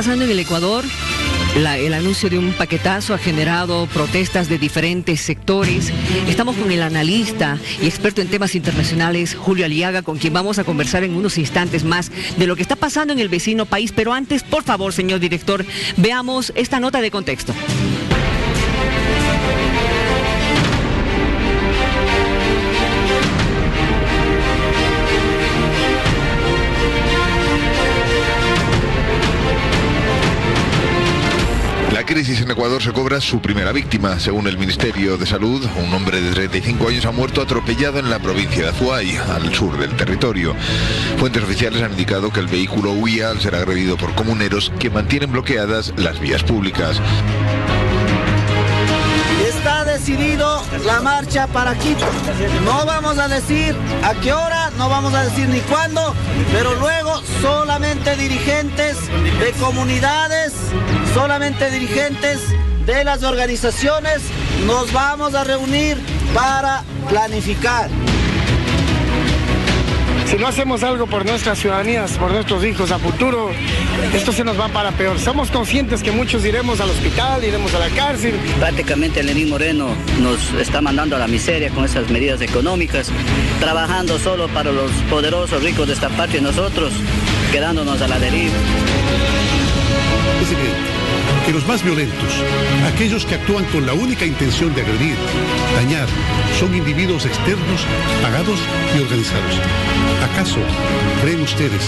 pasando en el Ecuador? El anuncio de un paquetazo ha generado protestas de diferentes sectores. Estamos con el analista y experto en temas internacionales, Julio Aliaga, con quien vamos a conversar en unos instantes más de lo que está pasando en el vecino país. Pero antes, por favor, señor director, veamos esta nota de contexto. La crisis en Ecuador se cobra su primera víctima. Según el Ministerio de Salud, un hombre de 35 años ha muerto atropellado en la provincia de Azuay, al sur del territorio. Fuentes oficiales han indicado que el vehículo huía al ser agredido por comuneros que mantienen bloqueadas las vías públicas. Está decidido la marcha para Quito. No vamos a decir a qué hora, no vamos a decir ni cuándo, pero luego solamente dirigentes de comunidades, solamente dirigentes de las organizaciones nos vamos a reunir para planificar. Si no hacemos algo por nuestras ciudadanías, por nuestros hijos a futuro, esto se nos va para peor. Somos conscientes que muchos iremos al hospital, iremos a la cárcel. Prácticamente Lenín Moreno nos está mandando a la miseria con esas medidas económicas, trabajando solo para los poderosos ricos de esta patria y nosotros quedándonos a la deriva. Es evidente que los más violentos, aquellos que actúan con la única intención de agredir, dañar, son individuos externos, pagados y organizados. ¿Acaso creen ustedes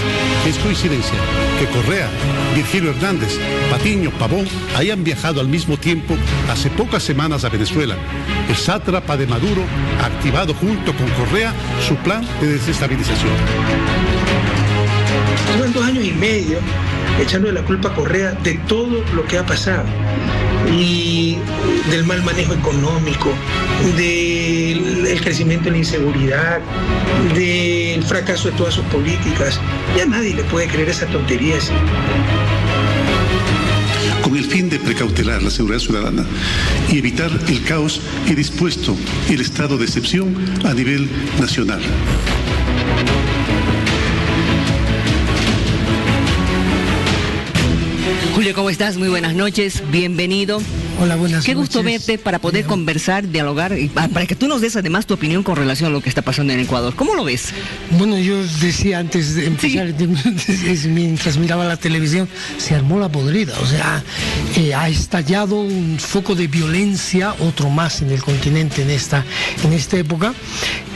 que es coincidencia que Correa, Virgilio Hernández, Patiño, Pavón hayan viajado al mismo tiempo hace pocas semanas a Venezuela? El sátrapa de Maduro ha activado junto con Correa su plan de desestabilización. Llevan 2 años y medio echándole la culpa a Correa de todo lo que ha pasado y del mal manejo económico, del crecimiento de la inseguridad, del fracaso de todas sus políticas. Ya nadie le puede creer esa tontería así. Con el fin de precautelar la seguridad ciudadana y evitar el caos, he dispuesto el estado de excepción a nivel nacional. Julio, ¿cómo estás? Muy buenas noches, bienvenido. Hola, buenas noches. Qué gusto verte para poder conversar, dialogar y para que tú nos des además tu opinión con relación a lo que está pasando en Ecuador. ¿Cómo lo ves? Bueno, yo decía antes de empezar, mientras miraba la televisión, se armó la podrida. O sea, ha estallado un foco de violencia, otro más en el continente en esta época,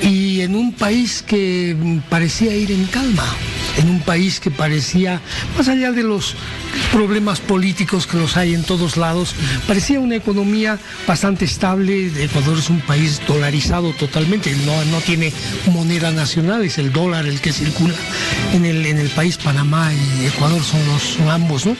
y en un país que parecía ir en calma, en un país que parecía, más allá de los problemas políticos que los hay en todos lados, parecía una economía bastante estable. Ecuador es un país dolarizado totalmente, no tiene moneda nacional, es el dólar el que circula en el país. Panamá y Ecuador son ambos, ¿no?,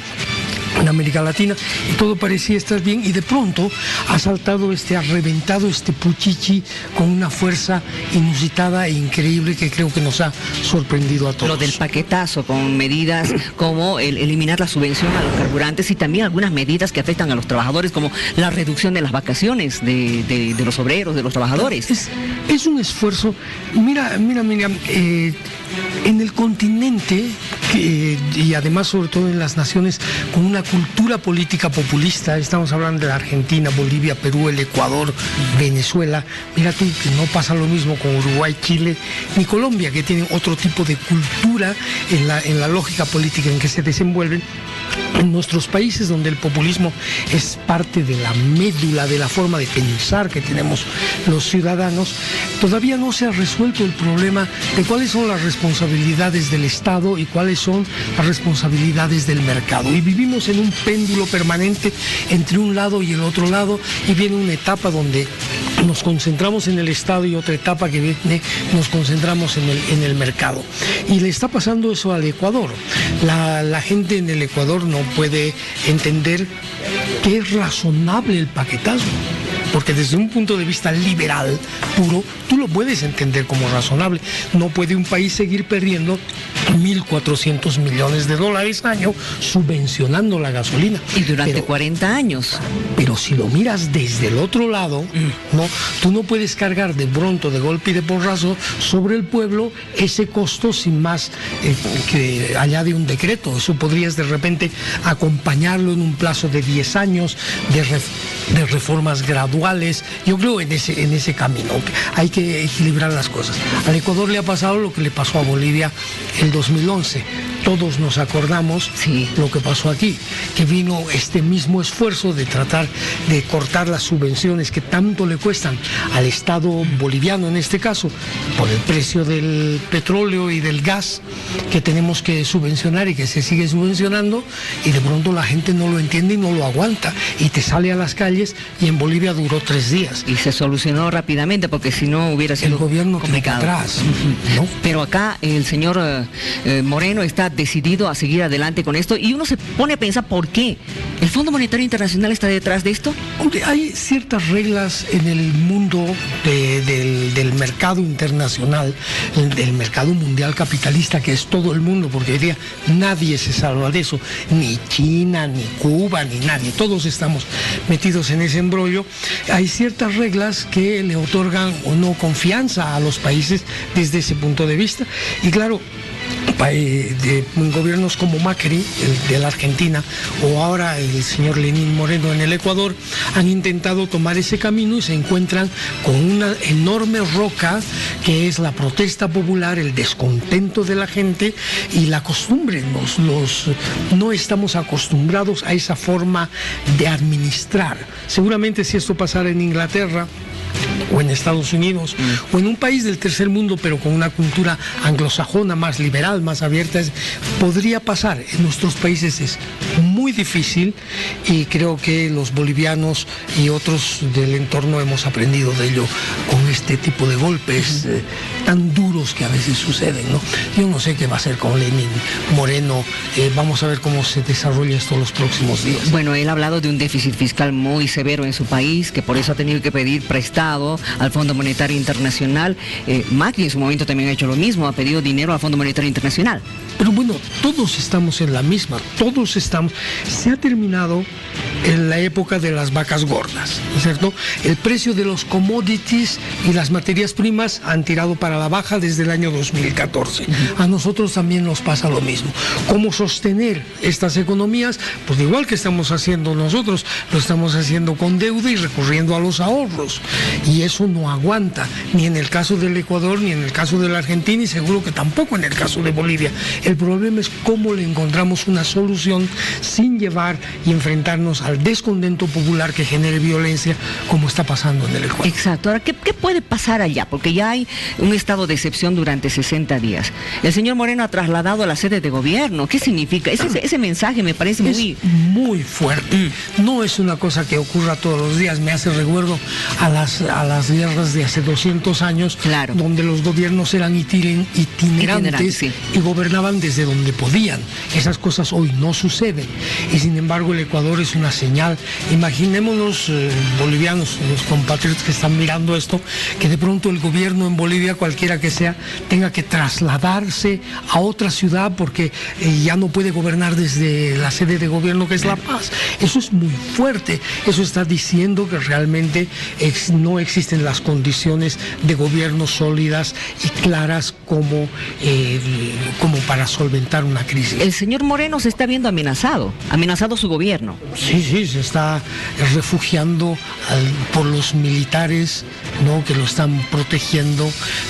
en América Latina, y todo parecía estar bien, y de pronto ha reventado este puchichi con una fuerza inusitada e increíble que creo que nos ha sorprendido a todos. Lo del paquetazo con medidas como el eliminar la subvención a los carburantes y también algunas medidas que afectan a los trabajadores, como la reducción de las vacaciones de los obreros, de los trabajadores. Es un esfuerzo. Mira, en el continente, y además sobre todo en las naciones con una cultura política populista, estamos hablando de la Argentina, Bolivia, Perú, el Ecuador, Venezuela. Mira tú que no pasa lo mismo con Uruguay, Chile ni Colombia, que tienen otro tipo de cultura en la lógica política en que se desenvuelven. En nuestros países, donde el populismo es parte de la médula de la forma de pensar que tenemos los ciudadanos, todavía no se ha resuelto el problema de cuáles son las responsabilidades del Estado y cuáles son las responsabilidades del mercado. Y vivimos en un péndulo permanente entre un lado y el otro lado, y viene una etapa donde nos concentramos en el Estado y otra etapa que viene, nos concentramos en el mercado. Y le está pasando eso al Ecuador. La gente en el Ecuador no puede entender que es razonable el paquetazo. porque desde un punto de vista liberal puro, tú lo puedes entender como razonable. No puede un país seguir perdiendo 1.400 millones de dólares al año subvencionando la gasolina. Y durante 40 años. Pero si lo miras desde el otro lado, ¿no? Tú no puedes cargar de pronto, de golpe y de porrazo sobre el pueblo ese costo sin más que allá de un decreto. Eso podrías de repente acompañarlo en un plazo de 10 años, de reformas graduales. Yo creo en ese camino. Hay que equilibrar las cosas. Al Ecuador le ha pasado lo que le pasó a Bolivia el 2011. Todos nos acordamos lo que pasó aquí, que vino este mismo esfuerzo de tratar de cortar las subvenciones que tanto le cuestan al Estado boliviano, en este caso, por el precio del petróleo y del gas que tenemos que subvencionar y que se sigue subvencionando, y de pronto la gente no lo entiende y no lo aguanta y te sale a las calles, y en Bolivia duró 3 días. Y se solucionó rápidamente, porque si no hubiera sido el gobierno complicado. Atrás, ¿no? Pero acá el señor Moreno está decidido a seguir adelante con esto, y uno se pone a pensar por qué. ¿El Fondo Monetario Internacional está detrás de esto? Hombre, hay ciertas reglas en el mundo del mercado internacional, del mercado mundial capitalista, que es todo el mundo, porque hoy día nadie se salva de eso, ni China, ni Cuba, ni nadie, todos estamos metidos en ese embrollo. Hay ciertas reglas que le otorgan o no confianza a los países desde ese punto de vista, y claro, de gobiernos como Macri, el de la Argentina, o ahora el señor Lenín Moreno en el Ecuador, han intentado tomar ese camino y se encuentran con una enorme roca que es la protesta popular, el descontento de la gente y la costumbre. No estamos acostumbrados a esa forma de administrar. Seguramente si esto pasara en Inglaterra o en Estados Unidos, o en un país del tercer mundo, pero con una cultura anglosajona más liberal, más abierta, podría pasar. En nuestros países es muy difícil, y creo que los bolivianos y otros del entorno hemos aprendido de ello con este tipo de golpes tan duros que a veces suceden, ¿no? Yo no sé qué va a hacer con Lenín Moreno. Vamos a ver cómo se desarrolla esto los próximos días. Bueno, él ha hablado de un déficit fiscal muy severo en su país, que por eso ha tenido que pedir prestado al Fondo Monetario Internacional. Macri en su momento también ha hecho lo mismo, ha pedido dinero al Fondo Monetario Internacional. Pero bueno, todos estamos en la misma, todos estamos. Se ha terminado en la época de las vacas gordas, ¿no es cierto? El precio de los commodities y las materias primas han tirado para la baja desde el año 2014. A nosotros también nos pasa lo mismo. ¿Cómo sostener estas economías? Pues igual que estamos haciendo nosotros, lo estamos haciendo con deuda y recurriendo a los ahorros. Y eso no aguanta, ni en el caso del Ecuador, ni en el caso de la Argentina, y seguro que tampoco en el caso de Bolivia. El problema es cómo le encontramos una solución sin llevar y enfrentarnos al descontento popular que genere violencia, como está pasando en el Ecuador. Exacto. Ahora, ¿qué puede pasar allá? Porque ya hay un estado de excepción durante 60 días. El señor Moreno ha trasladado a la sede de gobierno. ¿Qué significa? Ese mensaje me parece muy fuerte. No es una cosa que ocurra todos los días. Me hace recuerdo a las guerras de hace 200 años, claro, donde los gobiernos eran itinerantes, sí, y gobernaban desde donde podían. Esas cosas hoy no suceden, y sin embargo el Ecuador es una señal. Imaginémonos, bolivianos, los compatriotas que están mirando esto, que de pronto el gobierno en Bolivia, cualquiera que sea, tenga que trasladarse a otra ciudad porque ya no puede gobernar desde la sede de gobierno, que es La Paz. Eso es muy fuerte. Eso está diciendo que realmente no existen las condiciones de gobierno sólidas y claras como para solventar una crisis. El señor Moreno se está viendo amenazado su gobierno. Sí, se está refugiando por los militares, ¿no?, que lo están protegiendo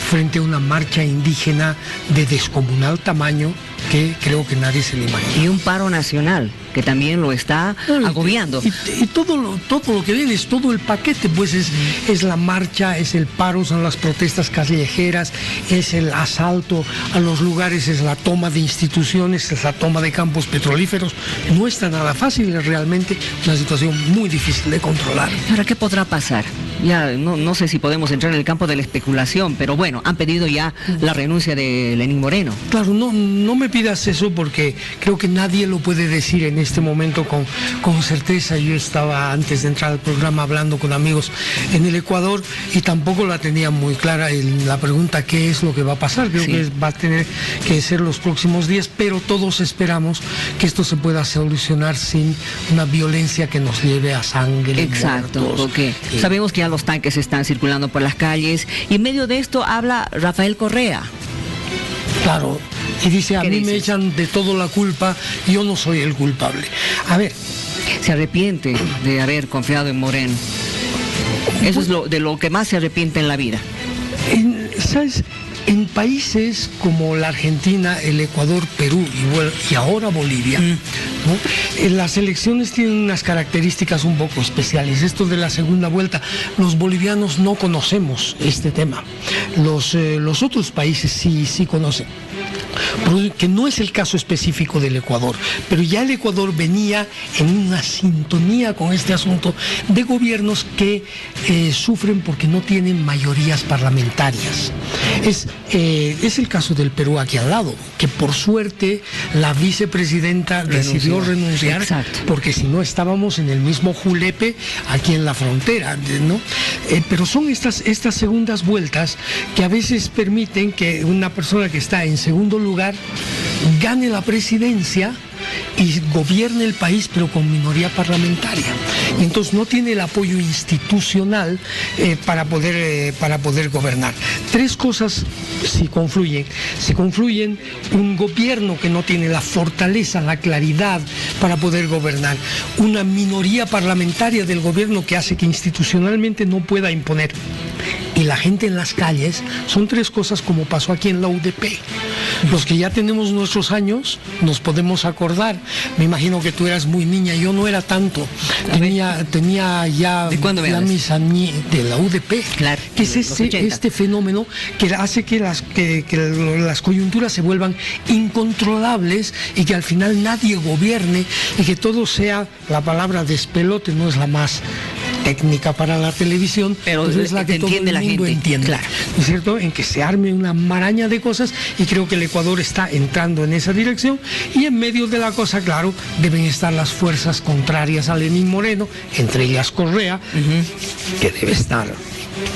frente a una marcha indígena de descomunal tamaño que creo que nadie se le imagina. Y un paro nacional que también lo está agobiando. Y todo lo que viene es todo el paquete, pues es la marcha, es el paro, son las protestas callejeras, es el asalto a los lugares, es la toma de instituciones, es la toma de campos petrolíferos. No está nada fácil, es realmente una situación muy difícil de controlar. ¿Ahora qué podrá pasar? ya no sé si podemos entrar en el campo de la especulación, pero bueno, han pedido ya la renuncia de Lenín Moreno. Claro, no me pidas eso porque creo que nadie lo puede decir en este momento con certeza. Yo estaba antes de entrar al programa hablando con amigos en el Ecuador y tampoco la tenía muy clara la pregunta qué es lo que va a pasar. Creo que va a tener que ser los próximos días, pero todos esperamos que esto se pueda solucionar sin una violencia que nos lleve a sangre. Exacto, muertos. Porque sabemos que ya los tanques están circulando por las calles y en medio de esto habla Rafael Correa. Claro, y dice, a mí dices? me echan de todo la culpa, yo no soy el culpable. A ver. Se arrepiente de haber confiado en Moreno. Eso es de lo que más se arrepiente en la vida. ¿Sabes? En países como la Argentina, el Ecuador, Perú y ahora Bolivia, ¿no? Las elecciones tienen unas características un poco especiales. Esto de la segunda vuelta, los bolivianos no conocemos este tema. Los otros países sí conocen. Que no es el caso específico del Ecuador, pero ya el Ecuador venía en una sintonía con este asunto de gobiernos que sufren porque no tienen mayorías parlamentarias. Es el caso del Perú aquí al lado, que por suerte la vicepresidenta decidió renunciar, porque si no estábamos en el mismo julepe aquí en la frontera, ¿no? Pero son estas segundas vueltas que a veces permiten que una persona que está en segundo lugar gane la presidencia y gobierne el país, pero con minoría parlamentaria. Y entonces no tiene el apoyo institucional para poder gobernar. Tres cosas si confluyen, un gobierno que no tiene la fortaleza, la claridad para poder gobernar, una minoría parlamentaria del gobierno que hace que institucionalmente no pueda imponer, y la gente en las calles, son tres cosas como pasó aquí en la UDP. Los que ya tenemos nuestros años nos podemos acordar. Me imagino que tú eras muy niña, yo no era tanto. Tenía ya mis años de la UDP, claro, que es este fenómeno que hace que las coyunturas se vuelvan incontrolables y que al final nadie gobierne y que todo sea, la palabra despelote no es la más técnica para la televisión, pero es la que todo el mundo entiende, claro. ¿No es cierto? En que se arme una maraña de cosas, y creo que el Ecuador está entrando en esa dirección, y en medio de la cosa, claro, deben estar las fuerzas contrarias a Lenín Moreno, entre ellas Correa, que debe estar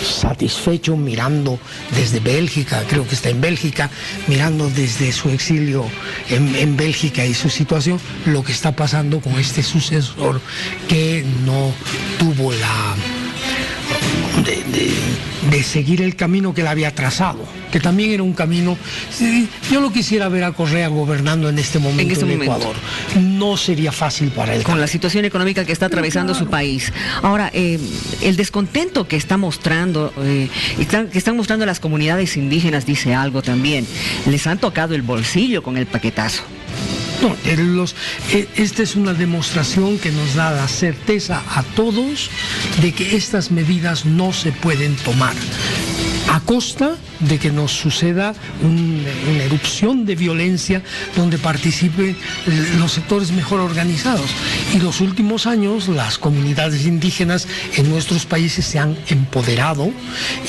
satisfecho mirando desde Bélgica, creo que está en Bélgica, mirando desde su exilio en Bélgica y su situación, lo que está pasando con este sucesor que no tuvo la de seguir el camino que él había trazado, que también era un camino. Yo lo quisiera ver a Correa gobernando en este momento en Ecuador. No sería fácil para él. Con la situación económica que está atravesando su país. Ahora, el descontento que está mostrando, que están mostrando las comunidades indígenas, dice algo también. Les han tocado el bolsillo con el paquetazo. No, esta es una demostración que nos da la certeza a todos de que estas medidas no se pueden tomar a costa de que nos suceda una erupción de violencia donde participen los sectores mejor organizados. Y los últimos años las comunidades indígenas en nuestros países se han empoderado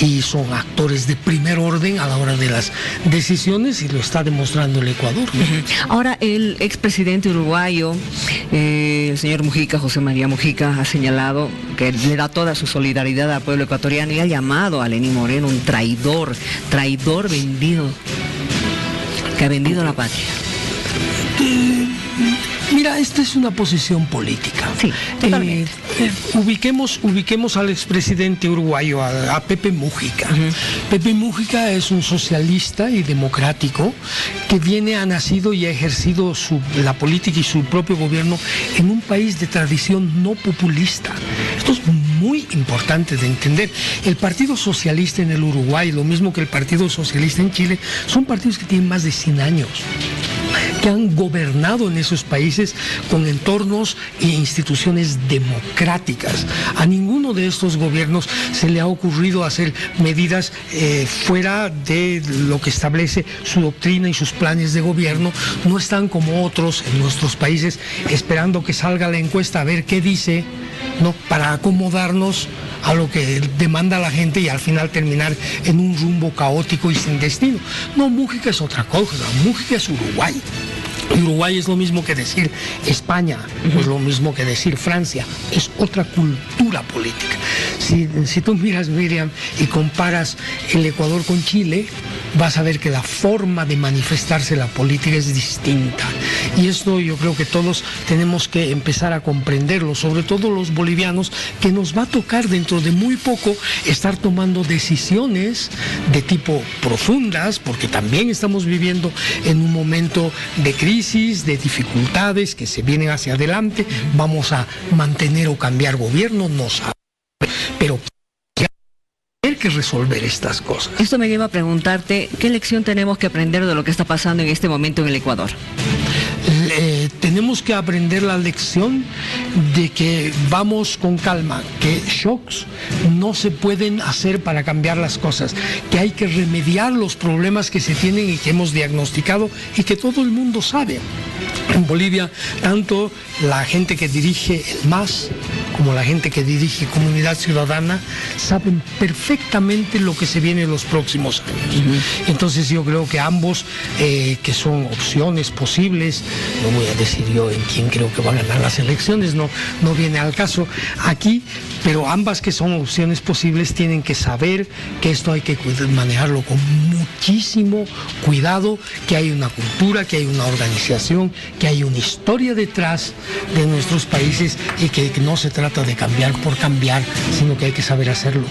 y son actores de primer orden a la hora de las decisiones, y lo está demostrando el Ecuador, ¿no? Ahora, el expresidente uruguayo, el señor Mujica, José María Mujica, ha señalado que le da toda su solidaridad al pueblo ecuatoriano y ha llamado a Lenín Moreno un traidor vendido, que ha vendido la patria. Mira, esta es una posición política. Sí, totalmente. Ubiquemos al expresidente uruguayo, a Pepe Mujica. Pepe Mujica es un socialista y democrático que ha nacido y ha ejercido la política y su propio gobierno en un país de tradición no populista. Esto es muy importante de entender. El Partido Socialista en el Uruguay, lo mismo que el Partido Socialista en Chile, son partidos que tienen más de 100 años. Que han gobernado en esos países con entornos e instituciones democráticas. A ninguno de estos gobiernos se le ha ocurrido hacer medidas fuera de lo que establece su doctrina y sus planes de gobierno. No están como otros en nuestros países esperando que salga la encuesta a ver qué dice, ¿no? Para acomodarnos a lo que demanda la gente y al final terminar en un rumbo caótico y sin destino. No, Mújica es otra cosa, Mújica es Uruguay. Uruguay es lo mismo que decir España, es lo mismo que decir Francia, es otra cultura política. Si tú miras, Miriam, y comparas el Ecuador con Chile, vas a ver que la forma de manifestarse la política es distinta. Y esto yo creo que todos tenemos que empezar a comprenderlo, sobre todo los bolivianos, que nos va a tocar dentro de muy poco estar tomando decisiones de tipo profundas, porque también estamos viviendo en un momento de crisis, de dificultades que se vienen hacia adelante. Vamos a mantener o cambiar gobierno, no sabemos, pero hay que resolver estas cosas. Esto me lleva a preguntarte, ¿qué lección tenemos que aprender de lo que está pasando en este momento en el Ecuador? Tenemos que aprender la lección de que vamos con calma, que shocks no se pueden hacer para cambiar las cosas, que hay que remediar los problemas que se tienen y que hemos diagnosticado y que todo el mundo sabe. En Bolivia, tanto la gente que dirige el MAS como la gente que dirige Comunidad Ciudadana saben perfectamente lo que se viene en los próximos años. Entonces yo creo que ambos, que son opciones posibles, no voy a decir yo en quién creo que va a ganar las elecciones, no viene al caso aquí, pero ambas que son opciones posibles tienen que saber que esto hay que manejarlo con muchísimo cuidado, que hay una cultura, que hay una organización, que hay una historia detrás de nuestros países y que no se trata de cambiar por cambiar, sino que hay que saber hacerlo.